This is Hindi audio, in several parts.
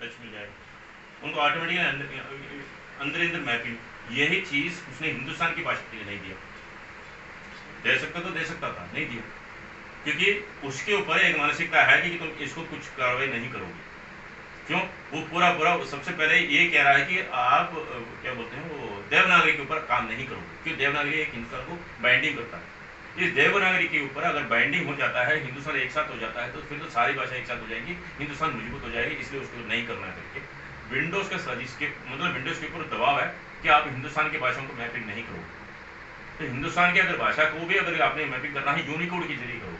टच मिल जाएगा उनको ऑटोमेटिकली अंदर मैपिंग। यही चीज़ उसने हिंदुस्तान की भाषा के लिए नहीं दिया। दे सकता तो दे सकता था, नहीं दिया, क्योंकि उसके ऊपर एक मानसिकता है कि तुम इसको कुछ कार्रवाई नहीं करोगे। क्यों? वो पूरा सबसे पहले ये कह रहा है कि आप क्या बोलते हैं वो देवनागरी के ऊपर काम नहीं करोगे, क्योंकि देवनागरी एक हिंदुस्तान को बाइंडिंग करता है। इस देवनागरी के ऊपर अगर बाइंडिंग हो जाता है, हिंदुस्तान एक साथ हो जाता है, तो फिर तो सारी भाषा एक साथ हो जाएंगी, हिंदुस्तान मजबूत हो जाएगी। इसलिए उसको नहीं करना है करके विंडोज का सजिश के मतलब विंडोज के ऊपर दबाव है कि आप हिंदुस्तान की भाषाओं को मैपिंग नहीं करोगे। तो हिंदुस्तान की अगर भाषा को भी अगर आपने मैपिंग करना है यूनिकोड के जरिए करोगे।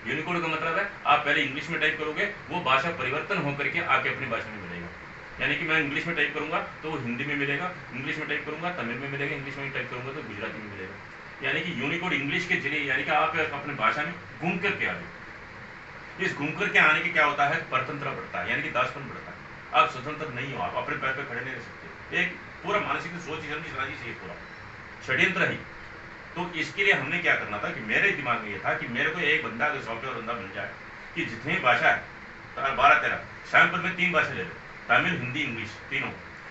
यूनिकोड का मतलब है आप पहले इंग्लिश में टाइप करोगे, वो भाषा परिवर्तन होकर के आके अपनी भाषा में मिलेगा। यानी कि मैं इंग्लिश में टाइप करूंगा तो वो हिंदी में मिलेगा, इंग्लिश में टाइप करूंगा तमिल में मिलेगा, इंग्लिश में टाइप करूंगा तो गुजराती में मिलेगा। यानी कि यूनिकोड इंग्लिश के जरिए, यानी कि आप अपने भाषा में घूम करके आ गए। इस घूम करके आने के क्या होता है, परतंत्र बढ़ता है, यानी कि दासपन बढ़ता है। आप स्वतंत्र नहीं हो, आप अपने पैर पर खड़े नहीं रह सकते। एक पूरा मानसिक सोच समझी से पूरा षड्यंत्र ही। तो इसके लिए हमने क्या करना था कि मेरे दिमाग में ये था कि मेरे को एक बंदा अगर सॉफ्टवेयर बंदा मिल जाए कि जितनी भाषा है 12-13 सैंपल में 3 भाषा ले लो, तमिल हिंदी इंग्लिश,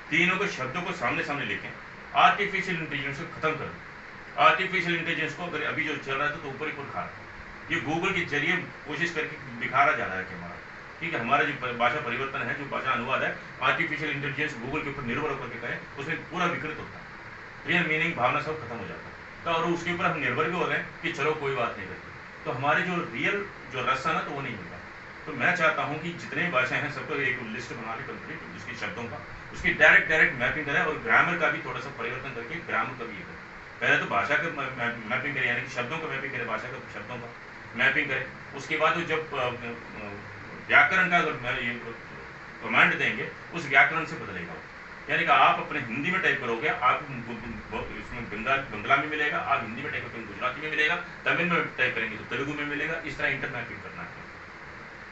तीनों के शब्दों को सामने सामने लेके आर्टिफिशियल इंटेलिजेंस को खत्म कर दो। आर्टिफिशियल इंटेलिजेंस को अगर अभी जो चल रहा है तो ऊपर ही ऊपर खा रहा है, ये गूगल के जरिए कोशिश करके दिखारा जा रहा है कि हमारा ठीक है, हमारा जो भाषा परिवर्तन है, जो भाषा अनुवाद है, आर्टिफिशियल इंटेलिजेंस गूगल के ऊपर निर्भर होकर के करें, उसमें पूरा विकृत होता है, रियल मीनिंग भावना सब खत्म हो जाता है। तो और उसके ऊपर हम निर्भर भी हो रहे हैं कि चलो कोई बात नहीं करते, तो हमारे जो रियल जो रस है ना तो वो नहीं मिलता। तो मैं चाहता हूँ कि जितने भाषाएं हैं सबको एक लिस्ट बना ले कंप्लीट, उसके शब्दों का, उसकी डायरेक्ट मैपिंग करें और ग्रामर का भी थोड़ा सा परिवर्तन करके ग्रामर का भी करें। पहले तो भाषा का मैपिंग करें, यानी कि शब्दों का मैपिंग करें, भाषा का शब्दों का मैपिंग करें। उसके बाद जब व्याकरण का अगर ये कमांड देंगे उस व्याकरण से बदलेगा, यानी कि आप अपने हिंदी में टाइप करोगे, आप इसमें बंगला में मिलेगा, आप हिंदी में टाइप करेंगे गुजराती में मिलेगा, तमिल में टाइप करेंगे तो तेलुगु में मिलेगा। इस तरह इंटर मैपिंग करना है।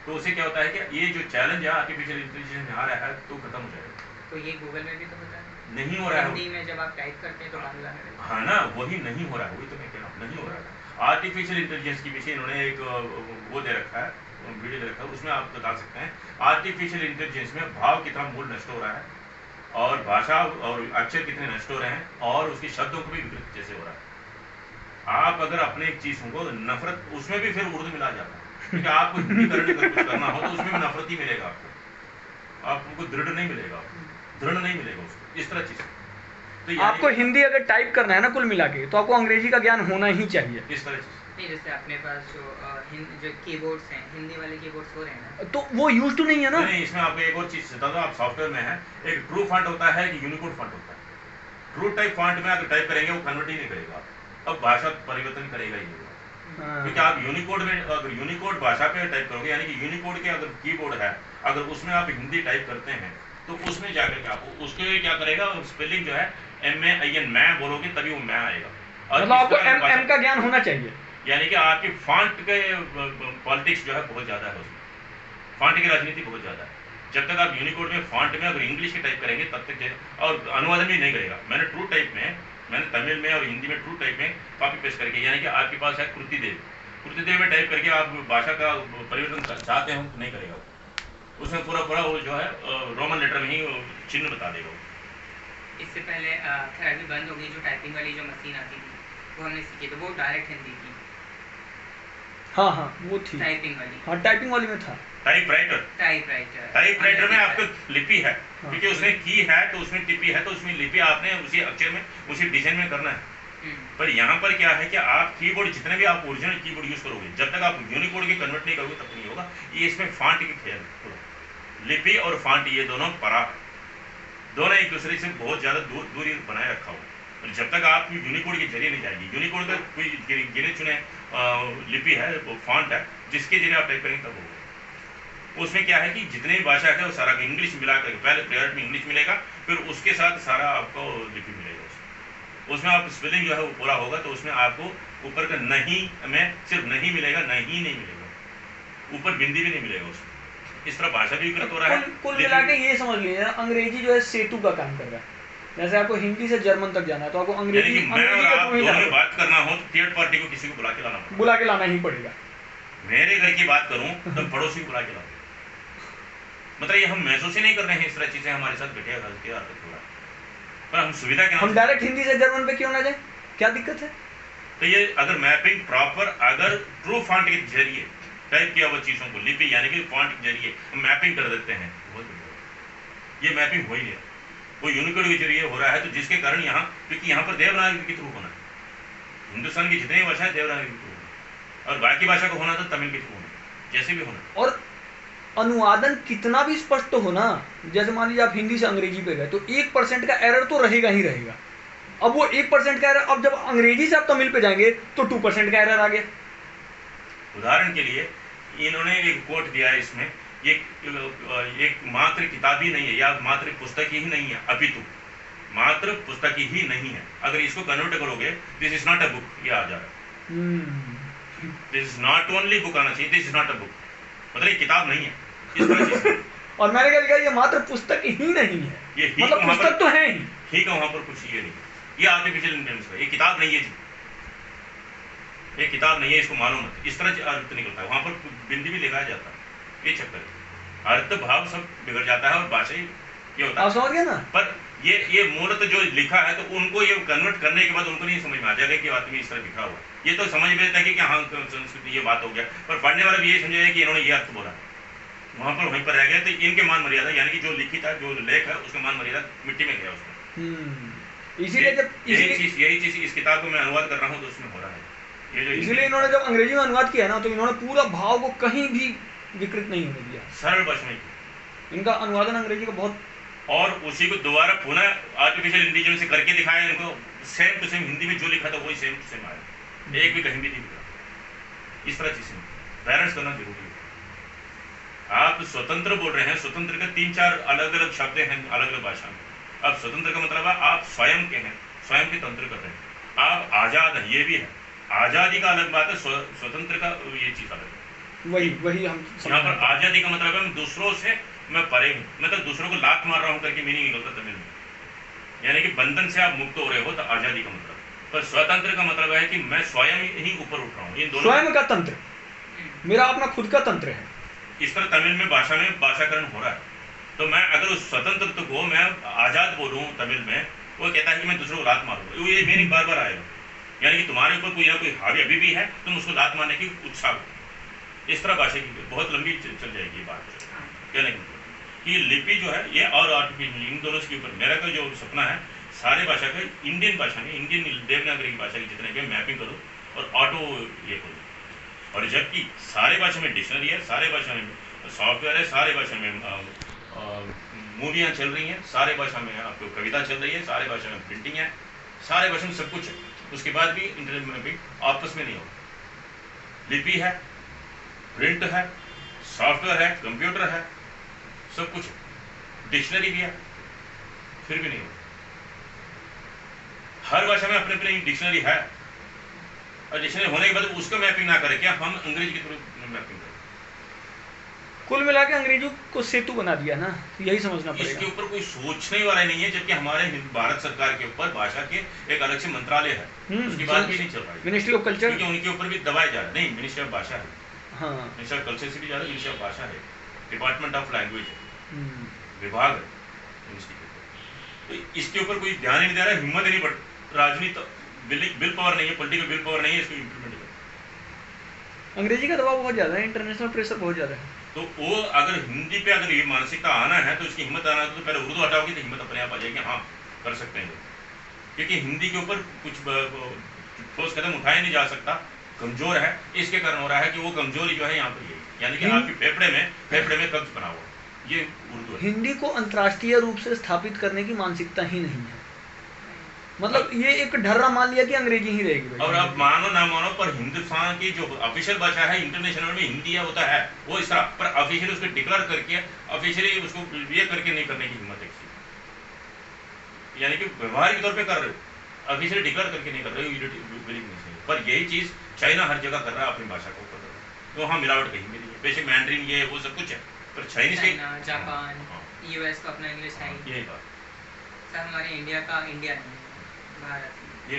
तो उससे क्या होता है कि ये जो चैलेंज है आर्टिफिशियल इंटेलिजेंस में आ रहा है तो खत्म हो जाएगा। तो ये गूगल में भी तो होता है, नहीं हो रहा है हिंदी में जब आप टाइप करते हैं तो बांग्ला में, हाँ ना, वही नहीं हो रहा है, वही तो मैं कह रहा हूँ, नहीं हो रहा है। आर्टिफिशियल इंटेलिजेंस के पीछे इन्होंने एक वो दे रखा है, वीडियो दे रखा है, उसमें आप बता सकते हैं आर्टिफिशियल इंटेलिजेंस में भाव कितना मूल नष्ट हो रहा है, और भाषा और अक्षर कितने नष्ट हो रहे हैं, और उसके शब्दों को भी विकृत जैसे हो रहा है। आप अगर अपने एक चीज को नफरत, उसमें भी फिर उर्दू मिला जाता है, क्योंकि आपको हिंदीकरण अगर कुछ करना हो तो उसमें भी नफरत ही मिलेगा आपको दृढ़ नहीं मिलेगा, दृढ़ नहीं मिलेगा उसको, इस तरह चीज। तो आपको हिंदी अगर टाइप करना है ना कुल मिला के, तो आपको अंग्रेजी का ज्ञान होना ही चाहिए, इस तरह चीज। नहीं, जैसे अपने पास जो कीबोर्ड्स हैं, हिंदी वाले कीबोर्ड्स हो रहे हैं ना, तो वो यूज टू नहीं है ना। नहीं, इसमें आपको एक और चीज बता दो, आप सॉफ्टवेयर में है, एक ट्रू फॉन्ट होता है, एक यूनिकोड फॉन्ट होता है। ट्रू टाइप फॉन्ट में अगर टाइप करेंगे वो कन्वर्ट ही नहीं करेगा, अब भाषा परिवर्तन करेगा ही नहीं, क्योंकि आप यूनिकोड में अगर यूनिकोड भाषा पे टाइप करोगे, यानी कि यूनिकोड के अगर कीबोर्ड है, अगर उसमें आप हिंदी टाइप करते हैं तो उसमें जाकर के आपको उसके क्या करेगा, स्पेलिंग जो है MAIN मैं बोलोगे तभी वो मैं आएगा। मतलब आपको एम का ज्ञान होना चाहिए, यानी कि आपकी फॉन्ट के पॉलिटिक्स जो है बहुत ज्यादा है, उसमें फॉन्ट की राजनीति बहुत ज्यादा है। जब तक आप यूनिकोड में फॉन्ट में अगर इंग्लिश के टाइप करेंगे तब तक, और अनुवादन भी नहीं करेगा। मैंने ट्रू टाइप में, मैंने तमिल में और हिंदी में ट्रू टाइप में कॉपी पेस्ट करके, यानी कि आपके पास है कृतिदेव में टाइप करके आप भाषा का परिवर्तन चाहते हो नहीं करेगा, उसमें पूरा वो जो है रोमन लेटर में ही चिन्ह बता देगा। इससे पहले खैर अभी बंद हो गई जो टाइपिंग वाली जो मशीन आती थी, वो हमने सीखी, तो वो डायरेक्ट हिंदी थी। हाँ वो थी टाइपिंग वाली, हाँ टाइपिंग वाली में था। टाइपराइटर में आपको लिपि है, क्योंकि उसमें की है तो उसमें टिपी है, तो उसमें लिपि आपने उसी अक्षर में उसी डिजाइन में करना है। पर यहाँ पर क्या है कि आप कीबोर्ड जितने भी आप ओरिजिनल कीबोर्ड यूज करोगे, जब तक आप यूनिकोड के कन्वर्ट नहीं करोगे तब नहीं होगा। ये इसमें फॉन्ट की खेल, लिपि और फॉन्ट ये दोनों दोनों एक दूसरे से बहुत ज्यादा दूरी बनाए रखा हो। जब तक आप यूनिकोड के जरिए नहीं जाएगी, यूनिकोड का कोई गिने चुने लिपि है, वो फॉन्ट है जिसके जरिए आप टाइप करेंगे तब होगा। उसमें क्या है कि जितने भी भाषा है वो सारा इंग्लिश मिला करके, पहले प्रायोरिटी में इंग्लिश मिलेगा, फिर उसके साथ सारा आपको लिपि मिलेगा। उसमें आप स्पेलिंग जो है वो पूरा होगा, तो उसमें आपको ऊपर का नहीं में सिर्फ नहीं मिलेगा, नहीं मिलेगा, ऊपर बिंदी भी नहीं मिलेगा उसमें। इस तरह भाषा भी विकृत हो रहा है। कुल मिला के ये समझ लीजिए अंग्रेजी जो है सेतु का काम कर रहा है। जैसे आपको हिंदी से जर्मन तक जाना है तो आपको अंग्रेजी बात करना हो तो थर्ड पार्टी को किसी को बुला के लाना ही पड़ेगा। मेरे घर की बात करूं तो पड़ोसी को बुला के लाओ, मतलब ये हम महसूस ही नहीं कर रहे हैं, इस तरह चीजें हमारे साथ घटिया गलती हो रहा है, पर हम सुविधा के हम नाम डायरेक्ट हिंदी से जर्मन पे क्यों ना जाए, क्या दिक्कत है? तो ये अगर मैपिंग प्रॉपर, अगर ट्रू फॉन्ट के जरिए टाइप किया हुआ चीजों को लिपि यानी कि फॉन्ट के जरिए हम मैपिंग कर देते हैं, बहुत बढ़िया। ये मैपिंग हो ही है, वो यूनिकोड के जरिए हो रहा है, तो जिसके कारण यहाँ, क्योंकि यहाँ पर देवनागरी के थ्रू होना है, हिंदुस्तान की जितनी भाषा है देवनागरी के थ्रू होना, और बाकी भाषा को होना तो तमिल के थ्रू होना, जैसे भी होना। और अनुवादन कितना भी स्पष्ट हो ना, जैसे मान लीजिए आप हिंदी से अंग्रेजी पे गए तो 1% का एरर तो रहेगा ही रहेगा। अब वो 1% का एरर, अब जब अंग्रेजी से आप तमिल पे जाएंगे तो 2% का एरर आ गया। उदाहरण के लिए इन्होंने एक कोट दिया है इसमें, ये एक मात्र किताब ही नहीं है या मात्र पुस्तक ही नहीं है, अपितु मात्र पुस्तक ही नहीं है। अगर इसको कन्वर्ट करोगे, this is not a book, ये आ जा रहा है। This is not only book आना चाहिए, this is not a book, मतलब ये किताब नहीं है, इस तरह से। और मैंने क्या लिखा, ये मात्र पुस्तक ही नहीं है, ये ही मतलब पुस्तक तो है ही, ठीक है, वहां पर कुछ ये नहीं, ये आर्टिफिशियल इंटेलिजेंस है, ये किताब नहीं है जी, ये किताब नहीं है, इसको मालूम है, इस तरह अर्थ निकलता है, वहां पर बिंदी भी लिखा जाता है, ये चक्कर है, अर्थ भाव सब बिगड़ जाता है और भाषा ही ये होता है। आप समझ गए ना? पर ये मूलत जो लिखा है, तो उनको ये कन्वर्ट करने के बाद उनको नहीं समझ में आ जाएगा कि आदमी इस तरह लिखा हुआ है, ये तो समझ में आता है कि हाँ संस्कृति ये बात हो गया, पर पढ़ने वाला भी ये समझेगा कि इन्होंने ये अर्थ बोला, वहां पर वहीं पर रह गया, तो इनके मान मर्यादा यानी कि जो लिखित है, जो लेख है, उसका मान मर्यादा मिट्टी में गया उसमें। इसीलिए जब यही चीज इस किताब को मैं अनुवाद कर रहा हूँ तो उसमें हो रहा है ये जो, इसीलिए इन्होंने जब अंग्रेजी में अनुवाद किया ना, तो इन्होंने पूरा भाव को कहीं भी विकृत नहीं होने दिया, सरल भाषा में किया। इनका अनुवादन अंग्रेजी का बहुत, और उसी को दोबारा पुनः आर्टिफिशियल इंटेलिजेंस से करके दिखाया इनको, सेम टू सेम हिंदी में जो लिखा था वही सेम टू सेम आया, एक भी कहीं भी नहीं लिखा। इस तरह चीजें बैलेंस करना जरूरी है। आप स्वतंत्र बोल रहे हैं, स्वतंत्र के 3-4 अलग अलग शब्द हैं अलग अलग भाषा में। अब स्वतंत्र का मतलब है आप स्वयं के हैं, स्वयं के तंत्र कर रहे हैं, आप आजाद हैं, ये भी है, आजादी का अलग बात है, स्वतंत्र का ये चीज अलग है। वही हम यहाँ पर आजादी का मतलब है मैं दूसरों से मैं परे हूँ, मतलब दूसरों को लात मार रहा हूँ करके मीनिंग निकलता तमिल में, यानी कि बंधन से आप मुक्त हो रहे हो, तो आजादी का मतलब। पर स्वतंत्र का मतलब है कि मैं स्वयं ही ऊपर उठ रहा हूँ, इन दोनों स्वयं का तंत्र, मेरा अपना खुद का तंत्र है। इस तरह तमिल में भाषाकरण हो रहा है, तो मैं अगर उस स्वतंत्र को मैं आजाद बोलूँ तमिल में, वो कहता है कि मैं दूसरों को लात मारूंगा, ये मीनिंग बार बार आएगा, यानी कि तुम्हारे ऊपर कोई ना कोई हावी अभी भी है, तुम उसको लात मारने की उत्साह हो। इस तरह भाषा की बहुत लंबी चल जाएगी बात, कहने का मतलब कि लिपि जो है ये और आर्टिफिशियल, इन दोनों के ऊपर मेरा का जो सपना है, सारे भाषा का इंडियन भाषा में, इंडियन देवनागरी की भाषा की जितने भी मैपिंग करो और ऑटो ये करो, और जबकि सारे भाषा में डिक्शनरी है, सारे भाषा में सॉफ्टवेयर है, सारे भाषा में मूवियाँ चल रही हैं, सारे भाषा में आपको कविता चल रही है, सारे भाषा में प्रिंटिंग है, सारे भाषा में सब कुछ है, उसके बाद भी इंटरनेट मैपिंग आपस में नहीं होगा। लिपि है, प्रिंट है, सॉफ्टवेयर है, कंप्यूटर है, सब कुछ, डिक्शनरी भी है, फिर भी नहीं होगा। हर भाषा में अपने अपनी डिक्शनरी है, और डिक्शनरी होने के बाद उसका मैपिंग ना करें, क्या हम अंग्रेजी के थ्रू मैपिंग करें। कुल मिला के अंग्रेजों को सेतु बना दिया ना, यही समझना पड़ेगा। इसके ऊपर कोई सोचने वाला नहीं है, जबकि हमारे भारत सरकार के ऊपर भाषा के एक अलग से मंत्रालय है, उसकी बात भी नहीं चल रही, मिनिस्ट्री ऑफ कल्चर, क्योंकि उनके ऊपर भी दबाए जा रहे। नहीं, मिनिस्ट्री ऑफ भाषा है, हाँ, मिनिस्ट्री ऑफ कल्चर से भी ज्यादा मिनिस्ट्री ऑफ भाषा है, डिपार्टमेंट ऑफ लैंग्वेज है, विभाग है मिनिस्ट्री के ऊपर, तो इसके ऊपर कोई ध्यान ही नहीं दे रहा, हिम्मत ही नहीं पड़, राजनीति बिल पावर नहीं है, पॉलिटिकल बिल पावर नहीं है इसको इम्प्लीमेंट कर। अंग्रेजी का दबाव बहुत ज्यादा है, इंटरनेशनल प्रेशर बहुत ज्यादा है, तो वो अगर हिंदी पे अगर ये मानसिकता आना है, तो इसकी हिम्मत आना है, तो पहले उर्दू हटाओगे तो हिम्मत अपने आप आ जाएगी, हाँ कर सकते हैं, क्योंकि हिंदी के ऊपर कुछ ठोस कदम उठाया नहीं जा सकता, कमजोर है, इसके कारण हो रहा है कि वो कमजोरी जो है यहाँ पर यही, यानी कि आपकी फेफड़े में कब्ज बना हुआ, ये उर्दू है। हिंदी को अंतर्राष्ट्रीय रूप से स्थापित करने की मानसिकता ही नहीं है, मतलब ये एक ढर्रा मान लिया कि अंग्रेजी ही रहेगी। और आप मानो ना मानो, पर हिंदुस्तान की जो ऑफिशियल भाषा है इंटरनेशनल में हिंदी है, होता है वो इस तरह, पर ऑफिशियली उसको डिक्लेयर करके, ऑफिशियली उसको ये करके नहीं करने की हिम्मत है, यानी कि व्यवहारिक तौर पे कर रहे हो, ऑफिशियली डिक्लेयर करके नहीं कर रहे हो, पर यही चीज चाइना हर जगह कर रहा है, अपनी भाषा को कर रहा है, तो वहाँ मिलावट कहीं भी नहीं है, बेशक मैंड्रिन ये वो सब कुछ है, पर चाइनीज के, जापान, यूएस का अपना इंग्लिश है, यही बात सर हमारे इंडिया का इंडिया नहीं है, भारत ये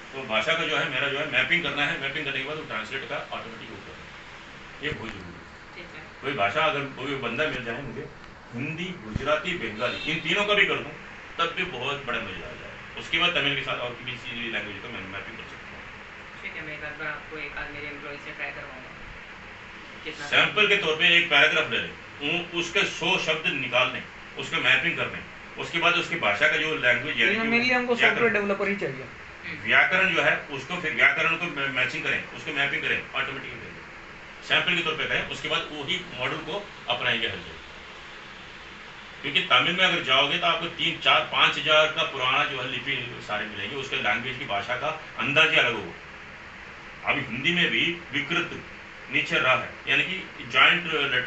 तो भाषा का जो है, मेरा जो है मैपिंग करना है, मैपिंग करने के बाद वो ट्रांसलेट का ऑटोमेटिक होगा, ये बहुत जरूरी है। ठीक है। कोई भाषा अगर कोई बंदा मिल जाए मुझे, हिंदी, गुजराती, बंगाली, इन तीनों का भी कर दूँ तब भी बहुत बड़ा मजा आ जाए। उसके बाद तमिल के साथ और किसी लैंग्वेज को मैं मैपिंग कर सकता हूँ। ठीक है, मैं एक आध बार आपको एक आध मेरे एम्प्लॉय से ट्राई करवाऊंगा। कितना सैंपल के तौर पे एक पैराग्राफ ले लें, उसके 100 शब्द निकाल लें, उसके मैपिंग कर लें, उसके बाद उसकी भाषा का जो लैंग्वेज मेनली हमको सॉफ्टवेयर डेवलपर ही चाहिए। व्याकरण जो है उसको, फिर व्याकरण को मैचिंग करें, उसको मैपिंग करें, ऑटोमेटिकली सैंपल के तौर पे करें, उसके बाद वही मॉडल को अपनाएंगे हर जगह। क्योंकि तमिल में अगर जाओगे तो आपको 3, 4, 5 हजार का पुराना जो है लिपि सारे मिलेंगे, उसके लैंग्वेज की भाषा का अंदाज ही अलग होगा। अभी हिंदी में भी विकृत नीचे रहा है, यानी कि जॉइंट लेटर